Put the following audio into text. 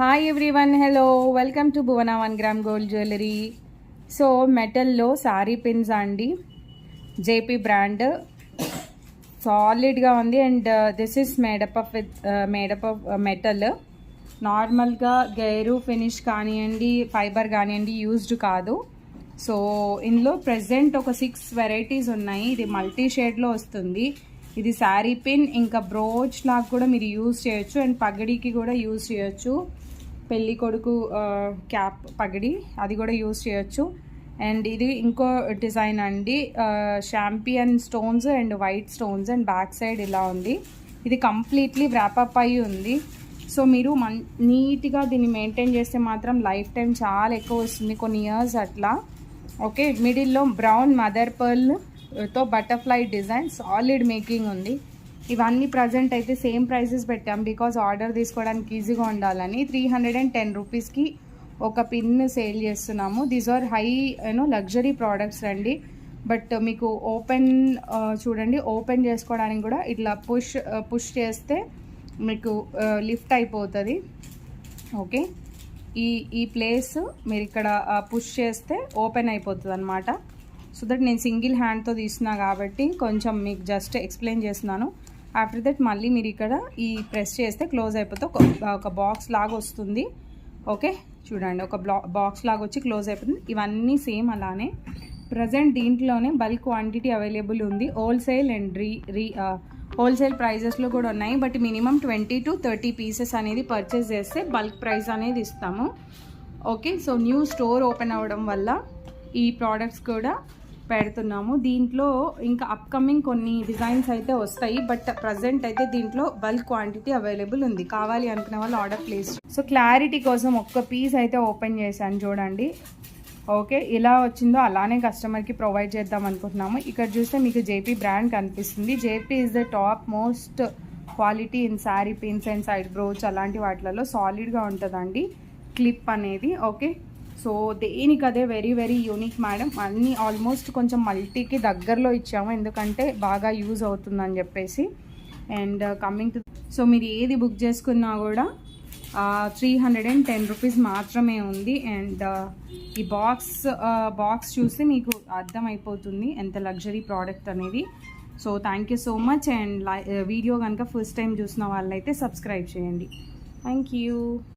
Hi everyone, hello, welcome to Bhuvana 1 gram gold jewellery. So మెటల్లో sari pins అండి, JP brand, సాలిడ్గా ఉంది. And this is made up of metal. నార్మల్గా గైరు ఫినిష్ కానివ్వండి, ఫైబర్ కానివ్వండి యూజ్డ్ కాదు. సో ఇందులో ప్రెజెంట్ ఒక 6 వెరైటీస్ ఉన్నాయి. ఇది మల్టీ షేడ్లో వస్తుంది. ఇది శారీ పిన్, ఇంకా బ్రోచ్ లాగా కూడా మీరు యూజ్ చేయొచ్చు. అండ్ పగడికి కూడా యూజ్ చేయొచ్చు. పెళ్ళి కొడుకు క్యాప్ పగడి అది కూడా యూజ్ చేయొచ్చు. అండ్ ఇది ఇంకో డిజైన్ అండి, champagne stones and white stones and back side ఇలా ఉంది. ఇది కంప్లీట్లీ వ్రాపప్ అయ్యి ఉంది. సో మీరు నీట్గా దీన్ని మెయింటైన్ చేస్తే మాత్రం లైఫ్ టైం చాలా ఎక్కువ వస్తుంది, కొన్ని ఇయర్స్ అట్లా. ఓకే, మిడిల్లో బ్రౌన్ మదర్ పర్ల్తో బటర్ఫ్లై డిజైన్, సాలిడ్ మేకింగ్ ఉంది. ఇవన్నీ ప్రజెంట్ అయితే సేమ్ ప్రైసెస్ పెట్టాం, బికాజ్ ఆర్డర్ తీసుకోవడానికి ఈజీగా ఉండాలని. 310 రూపీస్కి ఒక పిన్ సేల్ చేస్తున్నాము. These are high luxury products రండి. బట్ మీకు ఓపెన్ చూడండి, ఓపెన్ చేసుకోవడానికి కూడా ఇట్లా పుష్ చేస్తే మీకు లిఫ్ట్ అయిపోతుంది. ఓకే, ఈ ప్లేస్ మీరు ఇక్కడ పుష్ చేస్తే ఓపెన్ అయిపోతుంది అనమాట. సో దట్ నేను సింగిల్ హ్యాండ్తో తీస్తున్నా కాబట్టి కొంచెం మీకు జస్ట్ ఎక్స్ప్లెయిన్ చేస్తున్నాను. ఆఫ్టర్ దట్ మళ్ళీ మీరు ఇక్కడ ఈ ప్రెస్ చేస్తే క్లోజ్ అయిపోతే ఒక బాక్స్ లాగా వస్తుంది. ఓకే, చూడండి, ఒక బాక్స్ లాగా వచ్చి క్లోజ్ అయిపోతుంది. ఇవన్నీ సేమ్ అలానే. ప్రజెంట్ దీంట్లోనే బల్క్ క్వాంటిటీ అవైలబుల్ ఉంది. హోల్సేల్ అండ్ హోల్సేల్ ప్రైజెస్లో కూడా ఉన్నాయి. బట్ మినిమం 20 to 30 పీసెస్ అనేది పర్చేస్ చేస్తే బల్క్ ప్రైస్ అనేది ఇస్తాము. Okay, so new store open అవ్వడం వల్ల ఈ ప్రోడక్ట్స్ కూడా పెడుతున్నాము. దీంట్లో ఇంకా అప్కమింగ్ కొన్ని డిజైన్స్ అయితే వస్తాయి. బట్ ప్రజెంట్ అయితే దీంట్లో బల్క్ క్వాంటిటీ అవైలబుల్ ఉంది. కావాలి అనుకునే వాళ్ళు ఆర్డర్ ప్లేస్. సో క్లారిటీ కోసం ఒక్క పీస్ అయితే ఓపెన్ చేశాను చూడండి. ఓకే, ఇలా వచ్చిందో అలానే కస్టమర్కి ప్రొవైడ్ చేద్దాం అనుకుంటున్నాము. ఇక్కడ చూస్తే మీకు జేపీ బ్రాండ్ కనిపిస్తుంది. JP is the top most quality in sari pins and side brooch అలాంటి వాటిలలో సాలిడ్గా ఉంటుందండి క్లిప్ అనేది. ఓకే, సో దేనికి అదే వెరీ వెరీ యూనిక్ మేడం. అన్నీ ఆల్మోస్ట్ కొంచెం మల్టీకి దగ్గరలో ఇచ్చాము, ఎందుకంటే బాగా యూజ్ అవుతుందని చెప్పేసి. అండ్ కమింగ్ టు, సో మీరు ఏది బుక్ చేసుకున్నా కూడా 310 రూపీస్ మాత్రమే ఉంది. అండ్ ఈ బాక్స్ చూస్తే మీకు అర్థమైపోతుంది ఎంత లగ్జరీ ప్రోడక్ట్ అనేది. So thank you so much. And video కనుక ఫస్ట్ టైం చూసిన వాళ్ళైతే సబ్స్క్రైబ్ చేయండి. Thank you.